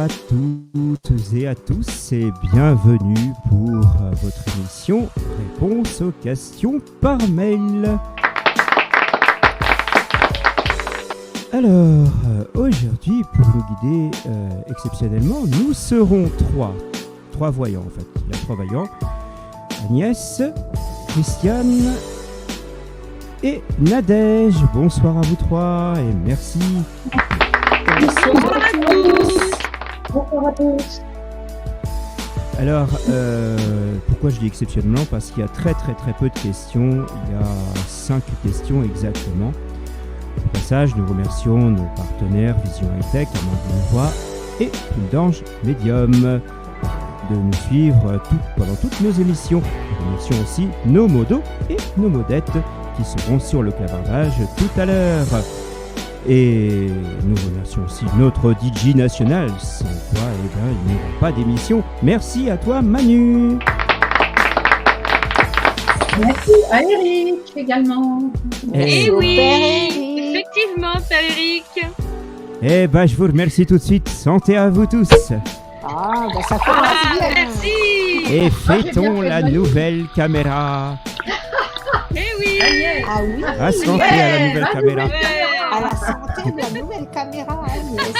à toutes et à tous et bienvenue pour votre émission Réponse aux questions par mail. Alors, aujourd'hui, pour nous guider exceptionnellement, nous serons trois voyants en fait. Il y a trois voyants, Agnès, Christiane et Nadège. Bonsoir à vous trois et merci. Bonsoir à tous. Bonsoir à tous. Alors, pourquoi je dis exceptionnellement? Parce qu'il y a très peu de questions. Il y a 5 questions exactement. Au passage, nous remercions nos partenaires Vision Hightech, Amandine Voix et Prudence Medium de nous suivre pendant toutes nos émissions. Nous remercions aussi nos modos et nos modettes qui seront sur le clavardage tout à l'heure. Et nous remercions aussi notre DJ national. Sans toi, il n'y aura pas d'émission. Merci à toi, Manu. Merci à Eric également. Eh oui, Eric. effectivement, Père Eric. Eh ben, je vous remercie tout de suite. Santé à vous tous. Ah, ben ça commence bien. Merci. Et fêtons la nouvelle caméra. Eh oui. Ah oui. À santé à la nouvelle caméra. À la santé de la nouvelle caméra, Agnès.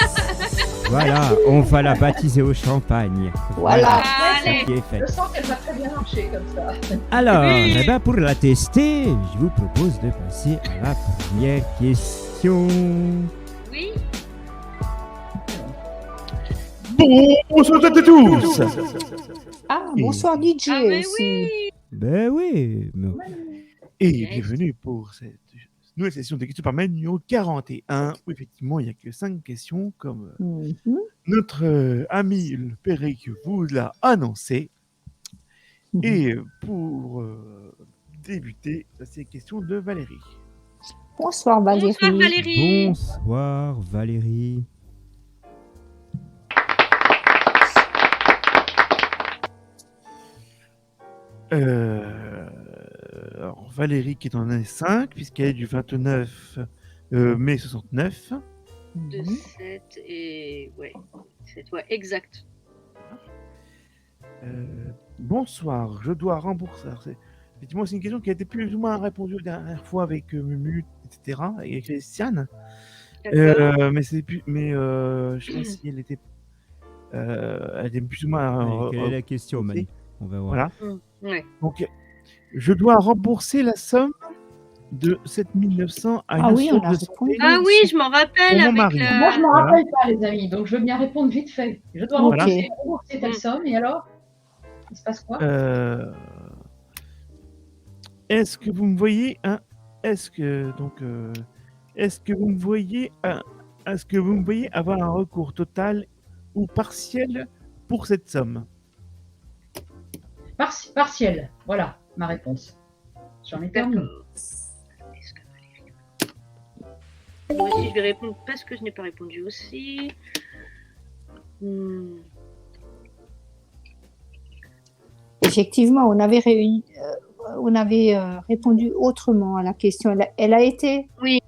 Voilà, on va la baptiser au champagne. Voilà. C'est ce qui est fait. Je sens qu'elle va très bien marcher comme ça. Alors, Oui. eh ben, pour la tester, je vous propose de passer à la première question. Oui. Bonsoir à tous. Ah, bonsoir DJ Ah, mais aussi. oui. Ben oui. Et Yes. bienvenue pour cette nouvelle session de questions par mail numéro 41, où effectivement il n'y a que 5 questions, comme Mhm. notre ami le Péric vous l'a annoncé. Et pour débuter, c'est la question de Valérie. Bonsoir Valérie. Bonsoir Valérie. Bonsoir Valérie. Alors, Valérie qui est en année 5, puisqu'elle est du 29 mai 69. De Mhm. 7 et... Ouais, 7, ouais, exact. Bonsoir, je dois rembourser. Alors, effectivement, c'est une question qui a été plus ou moins répondue la dernière fois avec Mumu, etc., et Christiane. D'accord. Mais c'est plus, mais je sais pas si elle était plus ou moins. Quelle est la question, Manu? On va voir. Voilà. Ouais. Donc, je dois rembourser la somme de 7900 à Ah une oui, on source a de répondu. santé. Ah oui, je m'en rappelle Pour mon avec mari. le... Moi, je m'en Voilà. rappelle pas, les amis, donc je veux bien répondre vite fait. Je dois Ok. rembourser telle somme, et alors il se passe quoi? Est-ce que vous me voyez est-ce que vous me voyez est-ce que vous me voyez avoir un recours total ou partiel pour cette somme? Partiel, voilà ma réponse. J'en ai terminé. D'accord. Est-ce que Valérie- Moi aussi, je vais répondre parce que je n'ai pas répondu aussi. Hmm. Effectivement, on avait répondu autrement à la question. Elle a été Oui.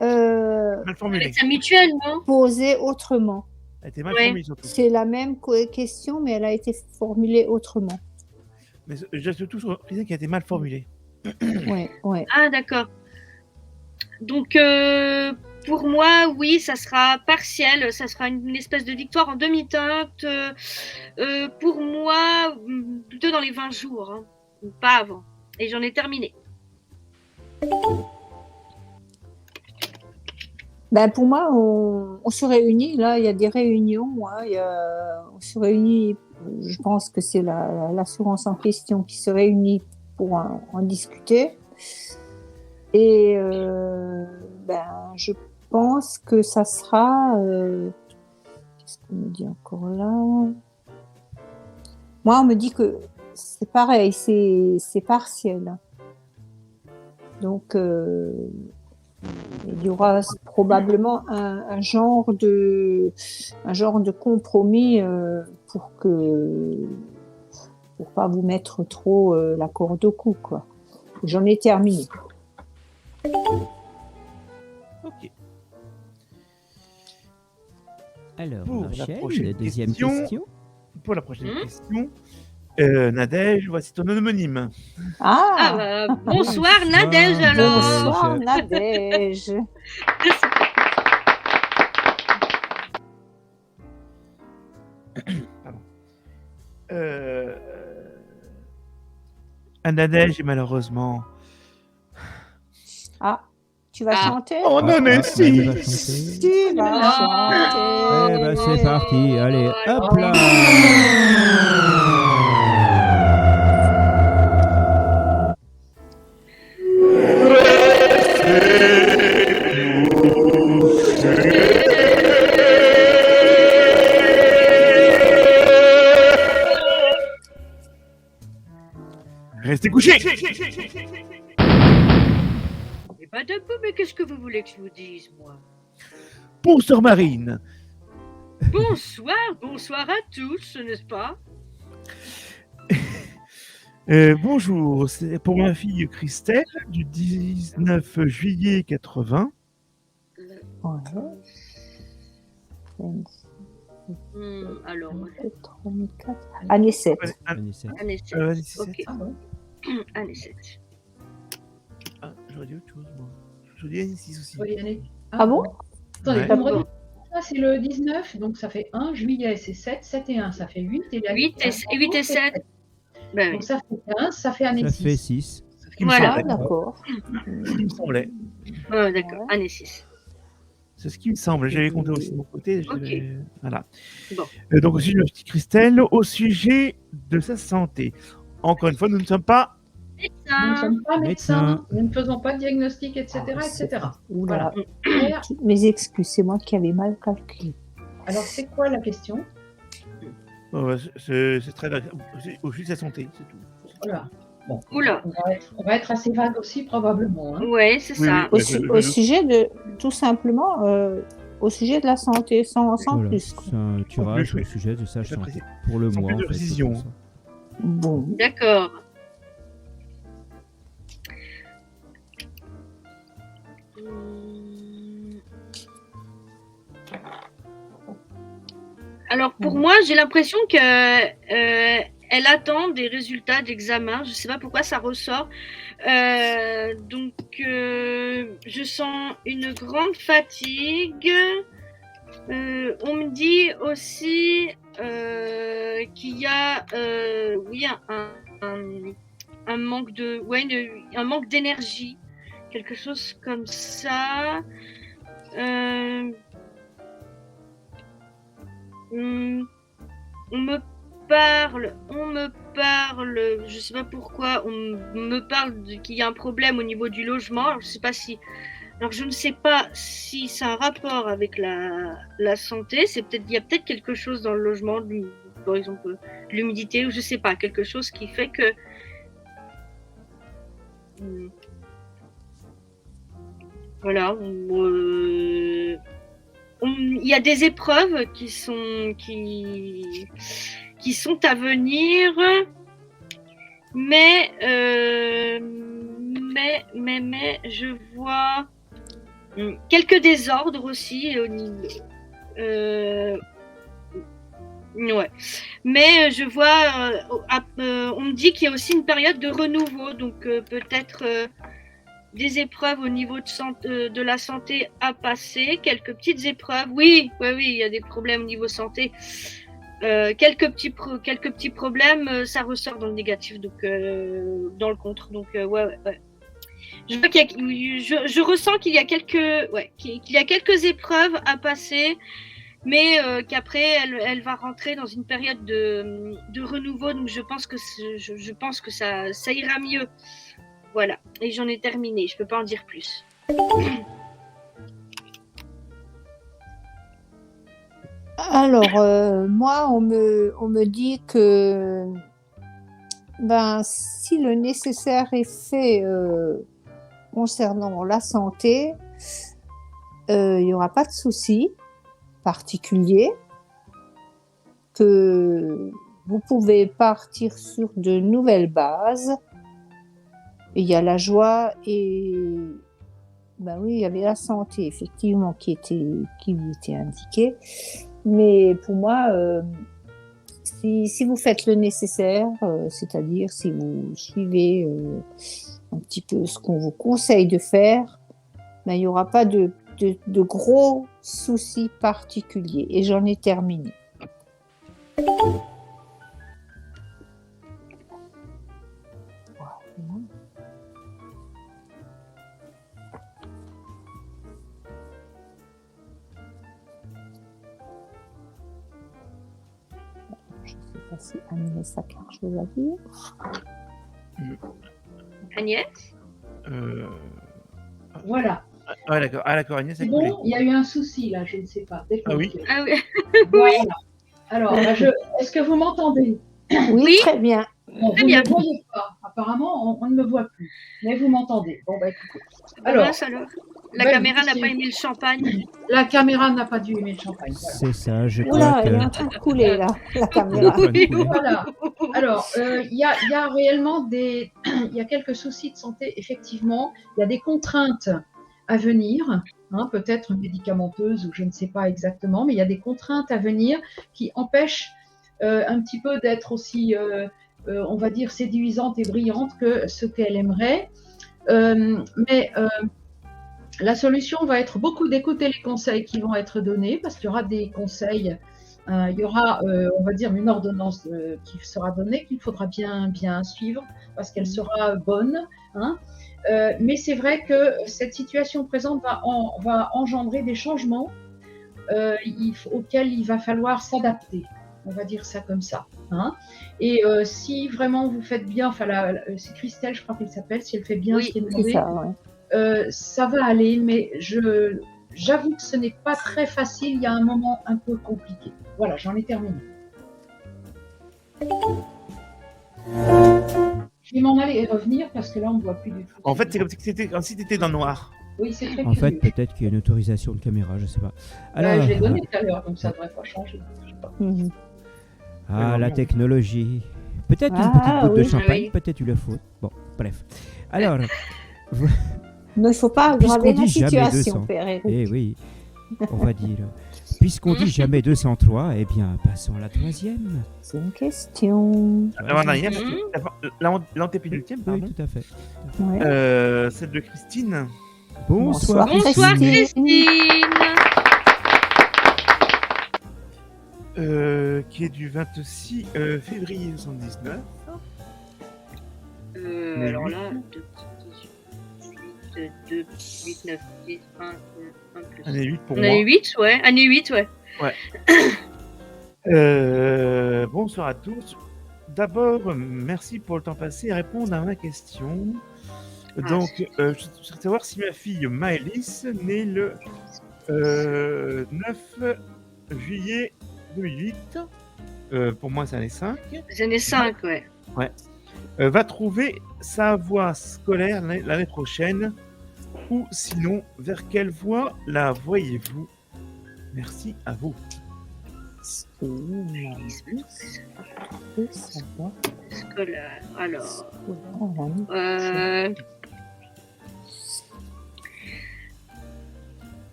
Mal formulée. Avec sa mutuelle, non? posée autrement. Elle était mal Ouais. formulée surtout. C'est la même question, mais elle a été formulée autrement. Mais j'ai surtout réalisé qu'elle était mal formulée. Ouais. Ah, d'accord. Donc, pour moi, oui, ça sera partiel. Ça sera une espèce de victoire en demi-teinte. Pour moi, plutôt dans les 20 jours, hein, ou pas avant. Et j'en ai terminé. Ben pour moi, on se réunit. Là, il y a des réunions. Hein, on se réunit. Je pense que c'est l'assurance en question qui se réunit pour en discuter. Et je pense que ça sera. Qu'est-ce qu'on me dit encore là? Moi, on me dit que c'est pareil, c'est partiel. Donc, il y aura probablement un genre de compromis pour pas vous mettre trop la corde au cou, quoi. J'en ai terminé. Ok. Alors, Pour la Rachel, prochaine la deuxième question. question. Pour la prochaine question, Nadège, voici ton homonyme. Ah, bah, bonsoir Nadège alors. Bonsoir Nadège. Nadège est malheureusement. Ah, tu vas Ah. chanter? Oh non, mais Manu va si. chanter. Tu vas chanter. Eh ben, c'est parti. Allez, hop là. Restez couchés. Et pas debout, mais qu'est-ce que vous voulez que je vous dise, moi? Bonsoir Marine. Bonsoir à tous, n'est-ce pas? Bonjour, c'est pour ma fille Christelle du 19 juillet 80. Ouais. Alors, 24. Année 7. Année 7. année 7. Vas-y, c'est Ok. Ah bon. Année 7. Ah, j'aurais dit autre chose, moi. Je dis Annie 6 aussi. Oui, Yannick. Ah bon? Attendez, Ouais. vous me redites. Ça, c'est le 19, donc ça fait 1. Juillet, c'est 7. 7 et 1, ça fait 8. Et la 8 et 7. Ben oui. Donc ça fait 15, ça fait année Ça 6. fait 6. C'est ce qui me Voilà. Ah, semblait. d'accord. C'est ce qui me semblait. Ouais, d'accord, année 6. C'est ce qui me semble. J'avais compté aussi de mon côté. Voilà. Bon. Donc, au sujet de la petite Christelle, au sujet de sa santé. Encore une fois, nous ne sommes pas. Nous ne sommes pas Médecin. médecins, nous ne faisons pas de diagnostic, etc. etc. Oula. Voilà. Mes excuses, c'est moi qui avais mal calculé. Alors, c'est quoi la question? C'est très vague. Au sujet de sa santé, c'est tout. Voilà. Bon. Oula. On va être assez vague aussi, probablement. Hein. Ouais, c'est Oui, ça. oui. Au sujet de, tout simplement, au sujet de la santé, sans Voilà. plus. quoi. C'est un tirage oui. au sujet de sa santé. J'apprécie. Pour le Sans mois, plus de en fait, c'est précision. pour ça. Bon. D'accord. Alors pour moi, j'ai l'impression que elle attend des résultats d'examen. Je ne sais pas pourquoi ça ressort. Donc je sens une grande fatigue. On me dit aussi qu'il y a oui, un manque de un manque d'énergie, quelque chose comme ça. On me parle, je sais pas pourquoi, on me parle qu'il y a un problème au niveau du logement. Alors, je ne sais pas si c'est un rapport avec la santé. Il y a peut-être quelque chose dans le logement, par exemple l'humidité, ou je sais pas, quelque chose qui fait que voilà. Il y a des épreuves qui sont à venir, mais je vois quelques désordres aussi au niveau. Ouais. Mais je vois, on me dit qu'il y a aussi une période de renouveau, donc peut-être des épreuves au niveau de la santé à passer, quelques petites épreuves. Oui, il y a des problèmes au niveau santé. Quelques petits problèmes, ça ressort dans le négatif, donc dans le contre. Donc ouais. Je vois je ressens qu'il y a quelques épreuves à passer, mais qu'après elle va rentrer dans une période de renouveau. Donc je pense que ça ira mieux. Voilà, et j'en ai terminé, je peux pas en dire plus. Alors, moi, on me dit que si le nécessaire est fait concernant la santé, il n'y aura pas de souci particulier, que vous pouvez partir sur de nouvelles bases. Il y a la joie et oui, il y avait la santé effectivement qui lui était indiquée. Mais pour moi, si vous faites le nécessaire, c'est-à-dire si vous suivez un petit peu ce qu'on vous conseille de faire, ben, il n'y aura pas de gros soucis particuliers. Et j'en ai terminé. Voilà. Je ne sais pas si Agnès a quelque chose à dire. Agnès? Voilà. Ah, d'accord. Ah, d'accord, Agnès a C'est coulé. bon, il y a eu un souci là, je ne sais pas. Ah oui. Ah oui. Voilà. Alors, là, est-ce que vous m'entendez? Oui, très bien. Bon, Très vous bien. ne me voyez pas. Apparemment, on ne me voit plus. Mais vous m'entendez. Bon, bah écoutez. Alors, Alors, la ben, caméra n'a c'est- pas aimé le champagne. la caméra n'a pas dû aimer le champagne. Voilà. C'est ça, je Oula, crois elle est que... en train de couler là, la Elle est en caméra. train de couler. Voilà. Alors, il y a réellement il y a quelques soucis de santé, effectivement. Il y a des contraintes à venir, hein, peut-être médicamenteuses ou je ne sais pas exactement, mais il y a des contraintes à venir qui empêchent un petit peu d'être aussi, on va dire, séduisante et brillante que ce qu'elle aimerait. Mais la solution va être beaucoup d'écouter les conseils qui vont être donnés, parce qu'il y aura des conseils, il y aura, on va dire, une ordonnance qui sera donnée, qu'il faudra bien suivre, parce qu'elle sera bonne. Hein. Mais c'est vrai que cette situation présente va engendrer des changements auxquels il va falloir s'adapter. On va dire ça comme ça. Hein. Et si vraiment vous faites bien, enfin, c'est Christelle, je crois qu'elle s'appelle, si elle fait bien ce qui est demandé, C'est ça, ouais. ça va aller, mais j'avoue que ce n'est pas très facile, il y a un moment un peu compliqué. Voilà, j'en ai terminé. Je vais m'en aller et revenir parce que là, on ne voit plus du tout. En fait, c'est comme si tu étais dans le noir. Oui, c'est très En fait, curieux. peut-être qu'il y a une autorisation de caméra, je sais pas. Alors, Je l'ai donné tout à l'heure, donc ça ne devrait pas changer. Je sais pas. Mhm. ah, la non. technologie. Peut-être une Ah, petite goutte de oui. champagne, Oui. peut-être une faute. Bon, bref. Alors, Non, il ne faut pas Puisqu'on aggraver la dit jamais situation, 200. Père Eric. eh oui, on va dire. Puisqu'on dit jamais 203, eh bien, passons à la troisième. C'est une question. L'avant-dernière, l'antépénultième, Oui, pardon. tout à fait. Ouais. Celle de Christine. Bonsoir, Bonsoir Christine. Christine. Qui est du 26 février 79. Alors là, 2, 8, 9, 10, 1 plus. Année 8 pour Année moi. 8, ouais. Année 8, ouais. Bonsoir à tous. D'abord, merci pour le temps passé à répondre à ma question. Donc, je souhaiterais savoir si ma fille Maëlys, née le 9 juillet 2008, pour moi c'est année 5, Les années 5, ouais. va trouver sa voie scolaire l'année prochaine, ou sinon, vers quelle voie la voyez-vous? Merci à vous. Scolaire. Alors.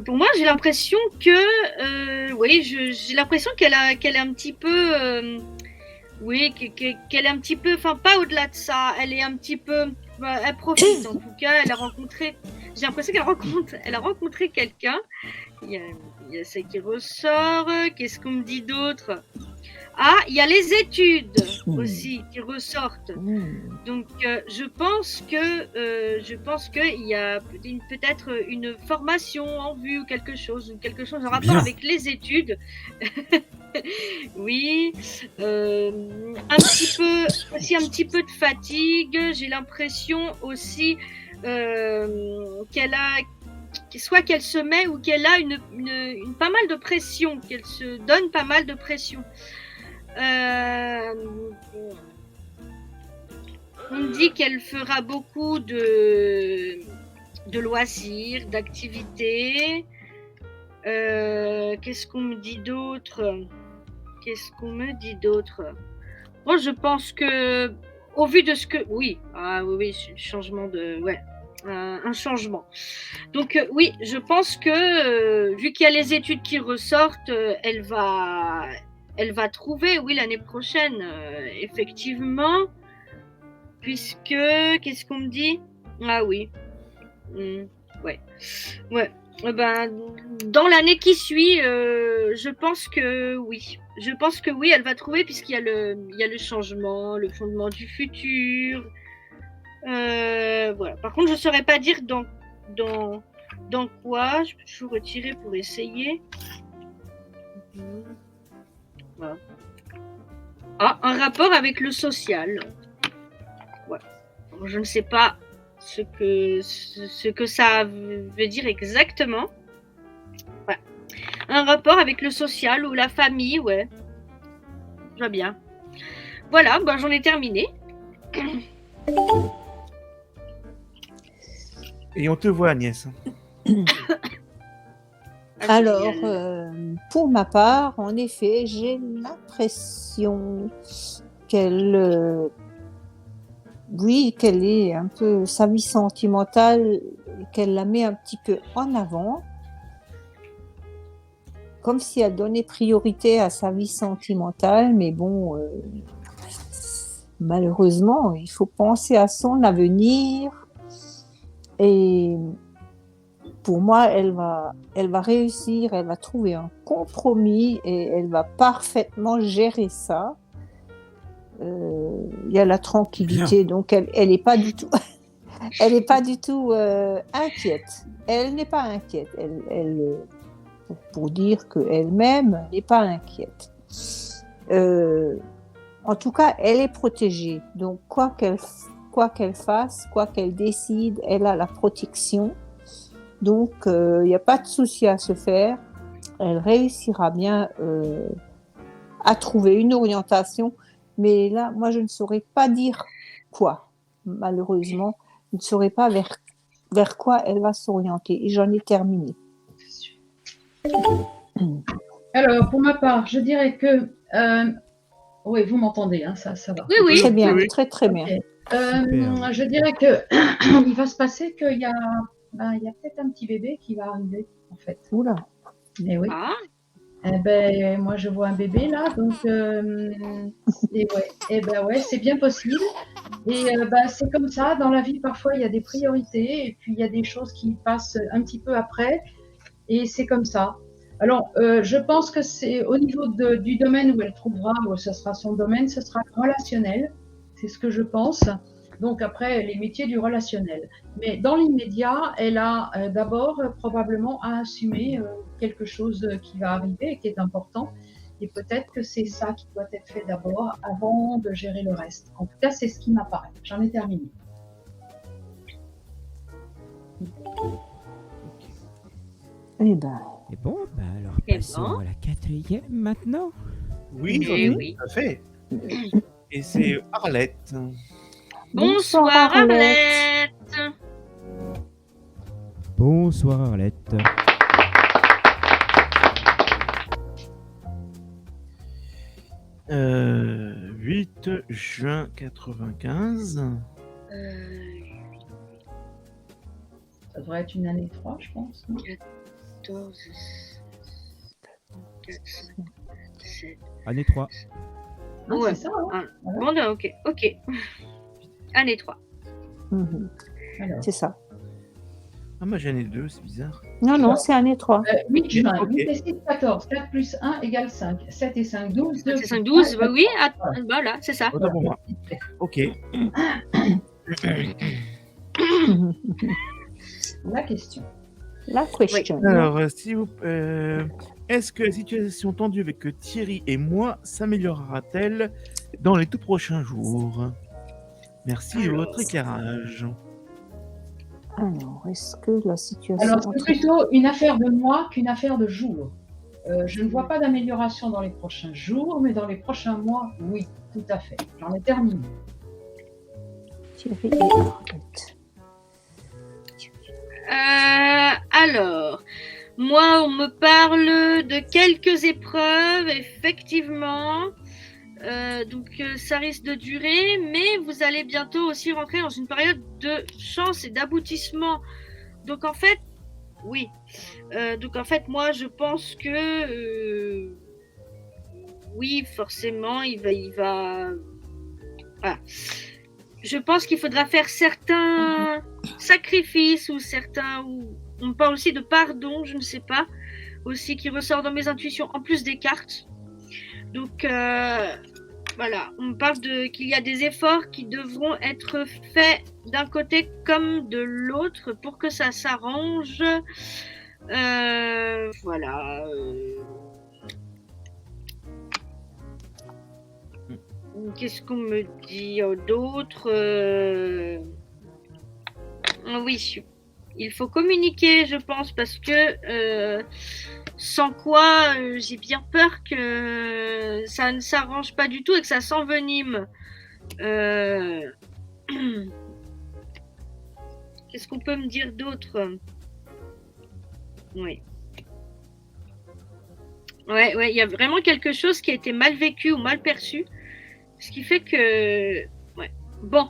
Pour moi, j'ai l'impression que, oui, j'ai l'impression qu'elle est un petit peu, oui, qu'elle est un petit peu, enfin pas au-delà de ça, elle est un petit peu, elle profite en tout cas, elle a rencontré, j'ai l'impression elle a rencontré quelqu'un. Il y a ça qui ressort. Qu'est-ce qu'on me dit d'autre? Ah, il y a les études aussi qui ressortent. Donc, je pense que il y a peut-être une formation en vue ou quelque chose en rapport Bien. avec les études. Oui, un petit peu de fatigue. J'ai l'impression aussi soit qu'elle se met ou qu'elle a une pas mal de pression, qu'elle se donne pas mal de pression. On me dit qu'elle fera beaucoup de loisirs, d'activités. Qu'est-ce qu'on me dit d'autre? Moi, je pense que, au vu de ce que... Oui, changement de... Ouais. un changement. Donc oui, je pense que vu qu'il y a les études qui ressortent, elle va trouver, oui, l'année prochaine, effectivement, puisque, qu'est-ce qu'on me dit? Ah oui, ouais. Ben, dans l'année qui suit, je pense que oui. Je pense que oui, elle va trouver, puisqu'il y a le changement, le fondement du futur. Voilà. Par contre, je ne saurais pas dire dans quoi. Je peux toujours retirer pour essayer. Voilà. Ah, un rapport avec le social. Ouais. Alors, je ne sais pas ce que ça veut dire exactement. Ouais. Un rapport avec le social ou la famille, ouais. Va bien. Voilà, ben, j'en ai terminé. Et on te voit, Agnès. Alors, pour ma part, en effet, j'ai l'impression qu'elle est un peu sa vie sentimentale, qu'elle la met un petit peu en avant, comme si elle donnait priorité à sa vie sentimentale, mais bon, malheureusement, il faut penser à son avenir. Et pour moi, elle va réussir, elle va trouver un compromis et elle va parfaitement gérer ça. Il y a la tranquillité, donc elle n'est pas du tout, inquiète. Elle n'est pas inquiète. Pour dire qu'elle-même n'est pas inquiète. En tout cas, elle est protégée. Donc, quoi qu'elle fasse, quoi qu'elle décide, elle a la protection. Donc, il n'y a pas de souci à se faire. Elle réussira bien à trouver une orientation. Mais là, moi, je ne saurais pas dire quoi. Malheureusement, je ne saurais pas vers quoi elle va s'orienter. Et j'en ai terminé. Alors, pour ma part, je dirais que... oui, vous m'entendez, hein, ça va. Oui. Très bien, Oui. très très bien. Je dirais que il va se passer qu'il y a peut-être un petit bébé qui va arriver, en fait. Oula. Et oui. Ah. Moi, je vois un bébé là, donc c'est bien possible. Et c'est comme ça, dans la vie, parfois, il y a des priorités et puis il y a des choses qui passent un petit peu après. Et c'est comme ça. Alors, je pense que c'est au niveau du domaine où elle trouvera, où ce sera son domaine, ce sera relationnel. C'est ce que je pense. Donc après, les métiers du relationnel. Mais dans l'immédiat, elle a d'abord probablement à assumer quelque chose qui va arriver et qui est important. Et peut-être que c'est ça qui doit être fait d'abord avant de gérer le reste. En tout cas, c'est ce qui m'apparaît. J'en ai terminé. Eh ben. Et bon, alors Et passons bon. à la 4e maintenant. Oui, Oui. tout à fait. Et c'est Arlette. Bonsoir Arlette. Bonsoir Arlette. Euh, 8 juin 95. Ça devrait être une année 3, je pense. 14, 4, 5, 7. Année 3. Ah, Ouais. c'est ça, hein. Bon, ok. Année 3. Alors, C'est ça. Ah, moi j'ai année 2, c'est bizarre. Non, c'est année 3. 8 juin, Ok. 8 et 6, 14, 4 plus 1 égale 5, 7 et 5, 12, 2 C'est 5, 12, plus 1, oui, voilà. voilà, c'est ça. Autant pour moi. Ok. La question. La question. Alors, si vous, est-ce que la situation tendue avec Thierry et moi s'améliorera-t-elle dans les tout prochains jours? Merci de votre éclairage. Alors, est-ce que la situation... Alors, c'est plutôt une affaire de mois qu'une affaire de jours. Je ne vois pas d'amélioration dans les prochains jours, mais dans les prochains mois, oui, tout à fait. J'en ai terminé. Thierry et Arlette. Alors, moi, on me parle de quelques épreuves, effectivement. Donc ça risque de durer, mais vous allez bientôt aussi rentrer dans une période de chance et d'aboutissement. Donc en fait, oui. Donc en fait, moi je pense que oui, forcément, il va. Voilà. Je pense qu'il faudra faire certains sacrifices ou certains. On parle aussi de pardon, je ne sais pas, aussi qui ressort dans mes intuitions en plus des cartes. Donc voilà, on parle qu'il y a des efforts qui devront être faits d'un côté comme de l'autre pour que ça s'arrange. Voilà. Qu'est-ce qu'on me dit d'autre? Oui, il faut communiquer, je pense, parce que sans quoi, j'ai bien peur que ça ne s'arrange pas du tout et que ça s'envenime. Qu'est-ce qu'on peut me dire d'autre? Oui. Ouais, il y a vraiment quelque chose qui a été mal vécu ou mal perçu, ce qui fait que, ouais, bon.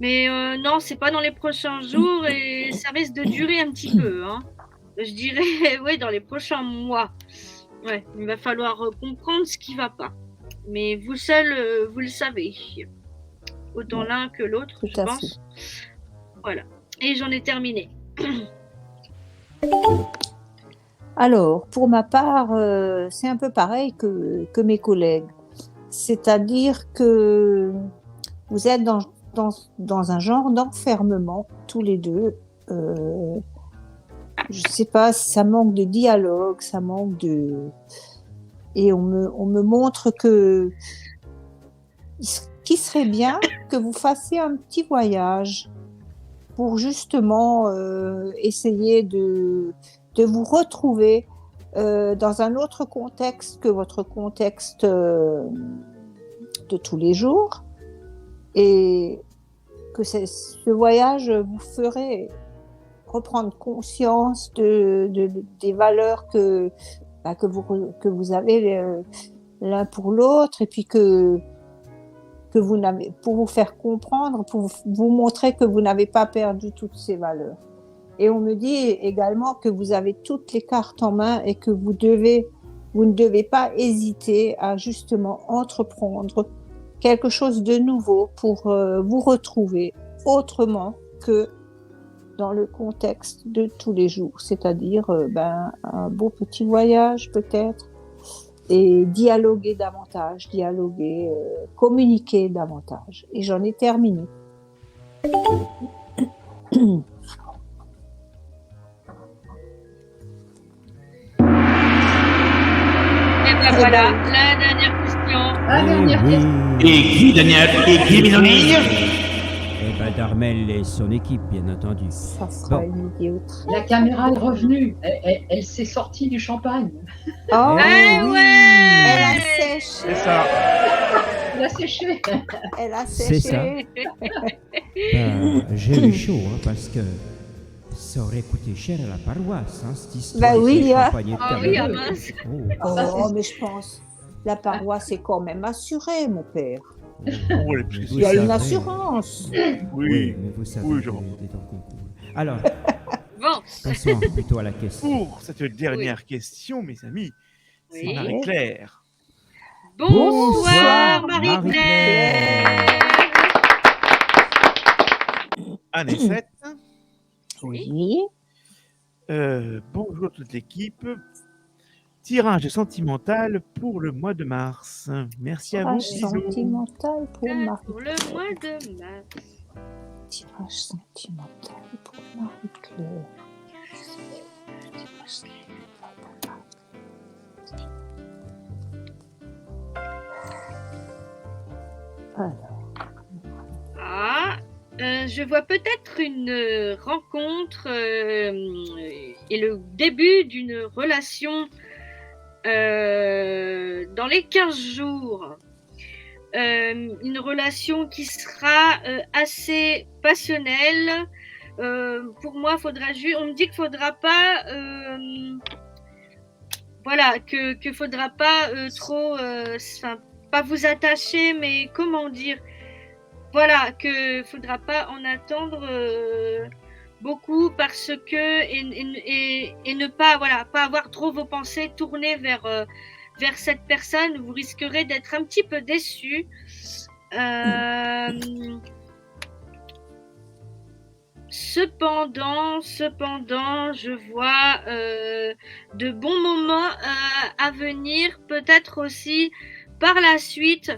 Mais non, c'est pas dans les prochains jours et ça risque de durer un petit peu, hein. Je dirais, ouais, dans les prochains mois. Ouais, il va falloir comprendre ce qui va pas. Mais vous seul, vous le savez. Autant l'un que l'autre, je pense. Voilà. Et j'en ai terminé. Alors, pour ma part, c'est un peu pareil que mes collègues. C'est-à-dire que vous êtes dans un genre d'enfermement, tous les deux. Je ne sais pas, ça manque de dialogue, ça manque de... Et on me montre que qu'il serait bien que vous fassiez un petit voyage pour justement essayer de vous retrouver dans un autre contexte que votre contexte de tous les jours, et que ce voyage vous ferait reprendre conscience des valeurs que vous avez l'un pour l'autre, et puis que vous n'avez, pour vous faire comprendre, pour vous montrer que vous n'avez pas perdu toutes ces valeurs. Et on me dit également que vous avez toutes les cartes en main et que vous ne devez pas hésiter à justement entreprendre quelque chose de nouveau pour vous retrouver autrement que dans le contexte de tous les jours, c'est-à-dire un beau petit voyage peut-être, et dialoguer davantage, communiquer davantage. Et j'en ai terminé. Voilà, la dernière question. Et qui, Daniel? Et qui, Minonir? Eh ben, Darmel et son équipe, bien entendu. Ça sera une idiote. La caméra est revenue. Elle s'est sortie du champagne. Oh, ouais. Elle a séché. C'est ça. Elle a séché. Elle a C'est ça. séché. J'ai eu chaud, hein, parce que ça aurait coûté cher à la paroisse, hein, cette histoire. Ben oui, de hein. champagne et de Ah oui, cabaret. ah mince. Oh, mais je pense, la paroisse est quand même assurée, mon père. Oh, les petits- Vous Il y a une savez. assurance. Oui. Mais vous savez, Oui, je des temps concours. Alors, Bon, passons plutôt à la question. Pour cette dernière question, mes amis, c'est Oui. Marie-Claire. bonsoir Marie-Claire. Marie-Claire. Anécette. Oui. Bonjour à toute l'équipe. Tirage sentimental pour le mois de mars. Merci à vous. Tirage Bisous. sentimental pour Marie. Pour le mois de mars. Tirage sentimental pour Marie-Claire. Tirage sentimental pour Marie-Claire. Alors, Je vois peut-être une rencontre et le début d'une relation dans les 15 jours. Une relation qui sera assez passionnelle. Pour moi, on me dit qu'il faudra pas, faudra pas trop, pas vous attacher, mais comment dire, voilà, que faudra pas en attendre beaucoup parce que et ne pas pas avoir trop vos pensées tournées vers cette personne. Vous risquerez d'être un petit peu déçu. Cependant, je vois de bons moments à venir, peut-être aussi par la suite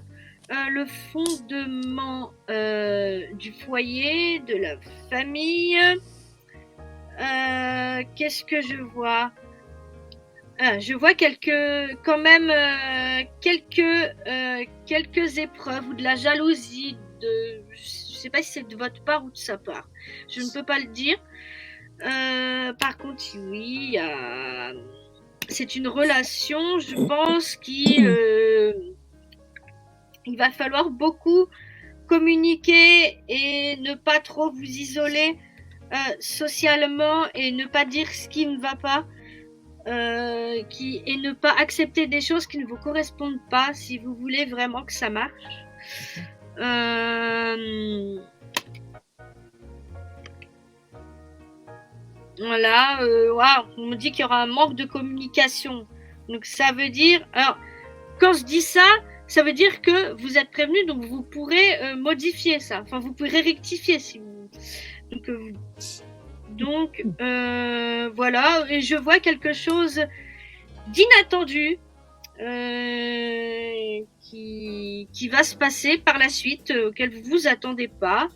le fondement du foyer, de la famille. Qu'est-ce que je vois? Je vois quelques épreuves ou de la jalousie. Je ne sais pas si c'est de votre part ou de sa part. Je ne peux pas le dire. Par contre, oui, c'est une relation, je pense, il va falloir beaucoup communiquer et ne pas trop vous isoler socialement et ne pas dire ce qui ne va pas. Et ne pas accepter des choses qui ne vous correspondent pas si vous voulez vraiment que ça marche. Voilà, on me dit qu'il y aura un manque de communication. Donc ça veut dire, alors quand je dis ça, ça veut dire que vous êtes prévenu, donc vous pourrez modifier ça. Enfin, vous pourrez rectifier si vous. Donc voilà, et je vois quelque chose d'inattendu qui va se passer par la suite, auquel vous vous attendez pas.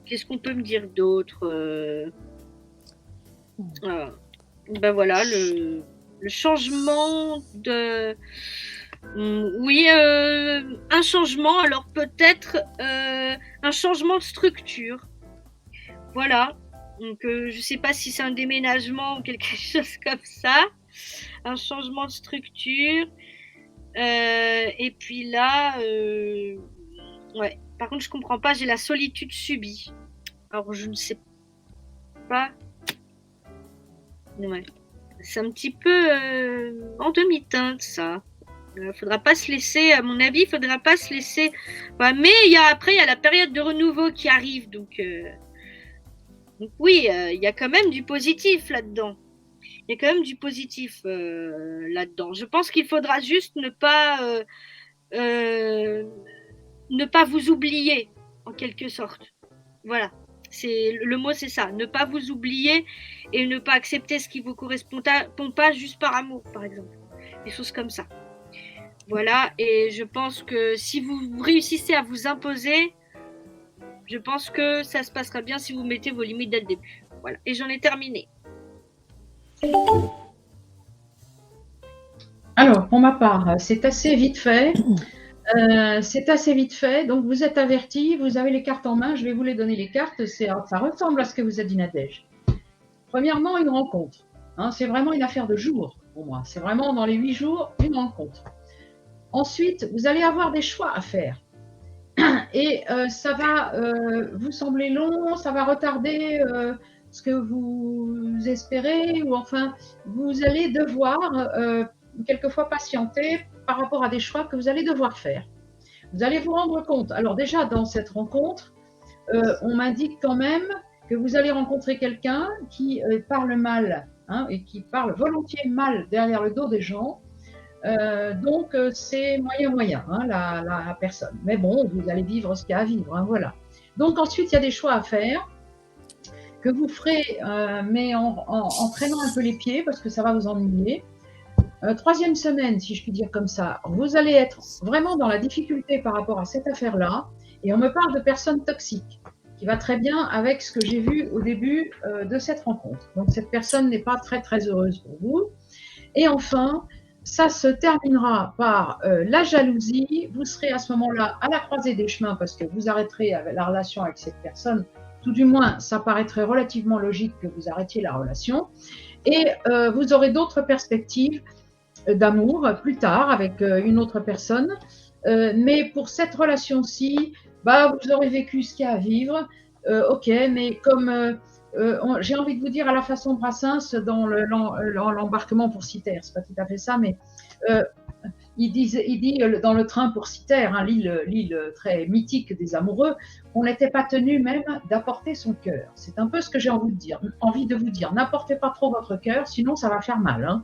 Qu'est-ce qu'on peut me dire d'autre? Ben voilà, le changement de... Oui, un changement, alors peut-être un changement de structure. Voilà, donc je ne sais pas si c'est un déménagement ou quelque chose comme ça. Un changement de structure. Et puis là, ouais. Par contre, je comprends pas, j'ai la solitude subie. Alors, je ne sais pas. Ouais. C'est un petit peu en demi-teinte, ça. Faudra pas se laisser, à mon avis, faudra pas se laisser. Ouais, mais après, il y a la période de renouveau qui arrive. Donc oui, il y a quand même du positif là-dedans. Il y a quand même du positif là-dedans. Je pense qu'il faudra juste ne pas vous oublier, en quelque sorte. Voilà. Le mot, c'est ça. Ne pas vous oublier et ne pas accepter ce qui vous correspond pas juste par amour, par exemple. Des choses comme ça. Voilà. Et je pense que si vous réussissez à vous imposer, je pense que ça se passera bien si vous mettez vos limites dès le début. Voilà. Et j'en ai terminé. Alors, pour ma part, c'est assez vite fait. Donc, vous êtes avertis, vous avez les cartes en main. Je vais vous les donner, les cartes. Ça ressemble à ce que vous a dit Nadège. Premièrement, une rencontre. C'est vraiment une affaire de jours pour moi. C'est vraiment dans les 8 jours, une rencontre. Ensuite, vous allez avoir des choix à faire. Et ça va vous sembler long, ça va retarder ce que vous espérez, ou enfin, vous allez devoir quelquefois patienter par rapport à des choix que vous allez devoir faire. Vous allez vous rendre compte. Alors déjà, dans cette rencontre, on m'indique quand même que vous allez rencontrer quelqu'un qui parle mal, et qui parle volontiers mal derrière le dos des gens. Donc, c'est moyen, la personne. Mais bon, vous allez vivre ce qu'il y a à vivre, voilà. Donc, ensuite, il y a des choix à faire que vous ferez, mais en traînant un peu les pieds, parce que ça va vous ennuyer. Troisième semaine, si je puis dire comme ça, vous allez être vraiment dans la difficulté par rapport à cette affaire-là. Et on me parle de personnes toxiques, qui va très bien avec ce que j'ai vu au début de cette rencontre. Donc, cette personne n'est pas très, très heureuse pour vous. Et enfin, ça se terminera par la jalousie. Vous serez à ce moment-là à la croisée des chemins parce que vous arrêterez la relation avec cette personne. Tout du moins, ça paraîtrait relativement logique que vous arrêtiez la relation. Et vous aurez d'autres perspectives d'amour plus tard avec une autre personne. Mais pour cette relation-ci, vous aurez vécu ce qu'il y a à vivre. Ok, mais comme j'ai envie de vous dire à la façon Brassens dans l'embarquement pour Cythère, c'est pas tout à fait ça, mais il dit dans le train pour Cythère, hein, l'île très mythique des amoureux, on n'était pas tenu même d'apporter son cœur. C'est un peu ce que j'ai envie de vous dire. N'apportez pas trop votre cœur, sinon ça va faire mal. Hein.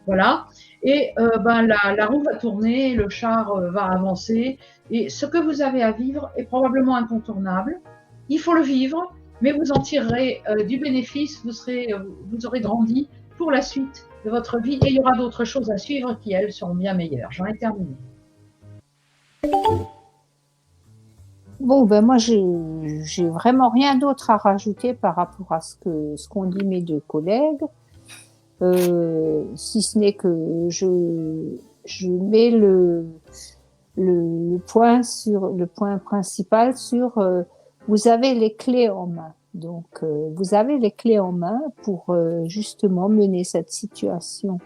Voilà. Et la roue va tourner, le char va avancer, et ce que vous avez à vivre est probablement incontournable. Il faut le vivre, mais vous en tirerez du bénéfice, vous aurez grandi pour la suite de votre vie, et il y aura d'autres choses à suivre qui, elles, seront bien meilleures. J'en ai terminé. Bon, ben moi, j'ai vraiment rien d'autre à rajouter par rapport à ce qu'ont dit mes deux collègues, si ce n'est que je mets le point principal sur vous avez les clés en main. Donc, vous avez les clés en main pour justement mener cette situation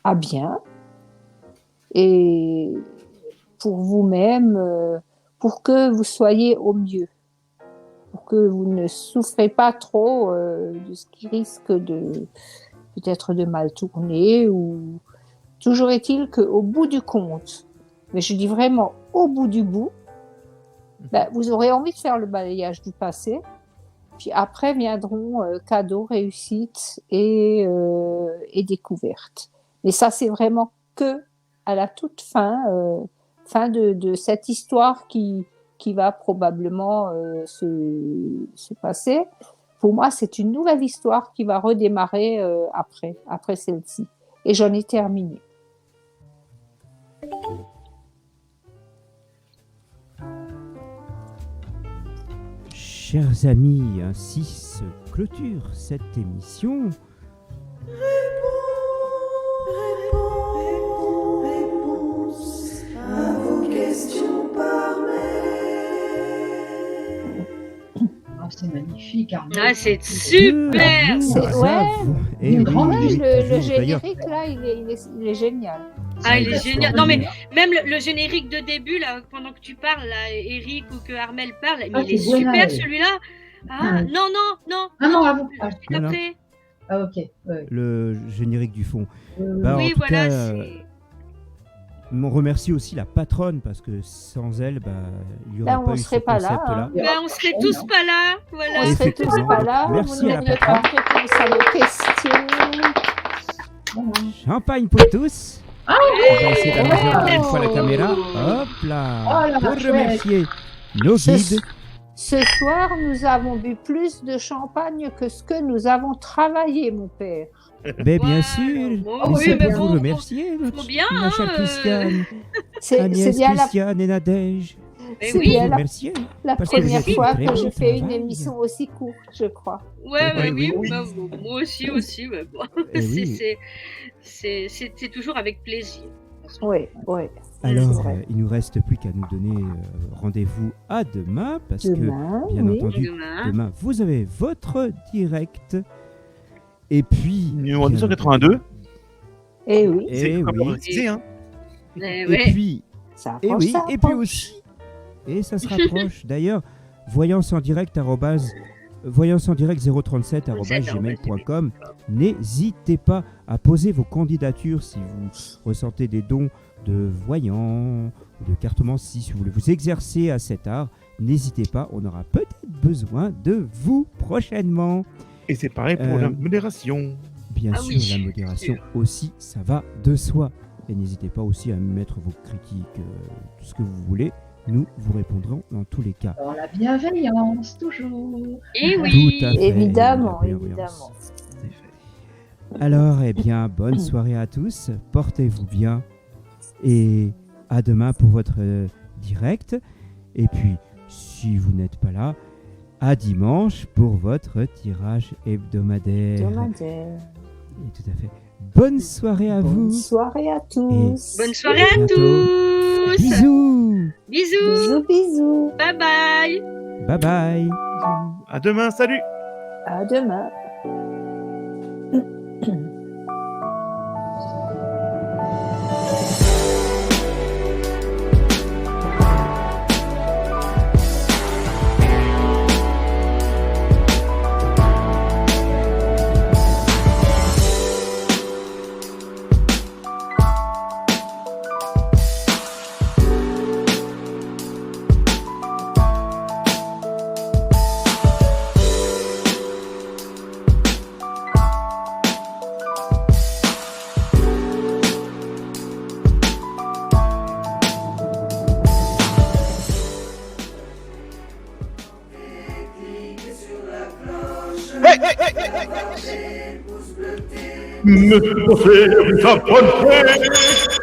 à bien et pour vous-même, pour que vous soyez au mieux, pour que vous ne souffrez pas trop de ce qui risque peut-être de mal tourner ou toujours est-il qu'au bout du compte, mais je dis vraiment au bout du bout, vous aurez envie de faire le balayage du passé. Puis après viendront cadeaux, réussites et découvertes. Mais ça, c'est vraiment que à la toute fin de cette histoire qui va probablement se passer. Pour moi, c'est une nouvelle histoire qui va redémarrer après celle-ci. Et j'en ai terminé. Chers amis, ainsi se clôture cette émission. Réponse à vos questions par mail. C'est magnifique, Arnaud. Ah, c'est super. Le générique, là, il est génial. Ah, il est génial. Non, mais même le générique de début, là, pendant que tu parles, là, Eric ou que Armel parle, mais il est super celui-là. Ah, non. Ah non, à vous. Après. Ah, ok. Ouais. Le générique du fond. Oui, voilà. On remercie aussi la patronne parce que sans elle, il n'y aurait pas eu ce concept-là. On serait tous pas là. Voilà. On serait tous pas là. Merci vous à la n'auriez pas réponse à nos questions. Champagne pour tous. On va essayer d'arranger une fois la caméra. Hop là. Pour remercier nos guides. Ce soir, nous avons bu plus de champagne que ce que nous avons travaillé, mon père. Mais bien sûr, c'est pour vous remercier, ma chère Christiane, Agnès, Christiane et Nadège. C'est bien la première fois que je fais une émission aussi courte, je crois. Oui. Moi aussi. C'est toujours avec plaisir. Oui. Alors, il nous reste plus qu'à nous donner rendez-vous à demain, parce que, bien entendu, demain, vous avez votre direct. Et puis... Numéro 282. Et oui. Et puis... Et puis aussi... Et ça se rapproche. D'ailleurs, voyance en direct 037@gmail.com. N'hésitez pas à poser vos candidatures si vous ressentez des dons de voyants ou de cartomancie, si vous voulez vous exercer à cet art. N'hésitez pas, on aura peut-être besoin de vous prochainement. Et c'est pareil pour la modération. Bien sûr, la modération aussi, ça va de soi. Et n'hésitez pas aussi à mettre vos critiques, tout ce que vous voulez. Nous vous répondrons dans tous les cas. Dans la bienveillance, toujours. Et oui, tout à fait, évidemment. Alors, bonne soirée à tous. Portez-vous bien. Et à demain pour votre direct. Et puis, si vous n'êtes pas là, à dimanche pour votre tirage hebdomadaire. Et tout à fait. Bonne soirée à vous. Bonne soirée à tous. Bonne soirée à tous. Bisous. Bisous. Bye bye. Bye bye. À demain, salut. À demain. Ne pas faire sa bonne fête.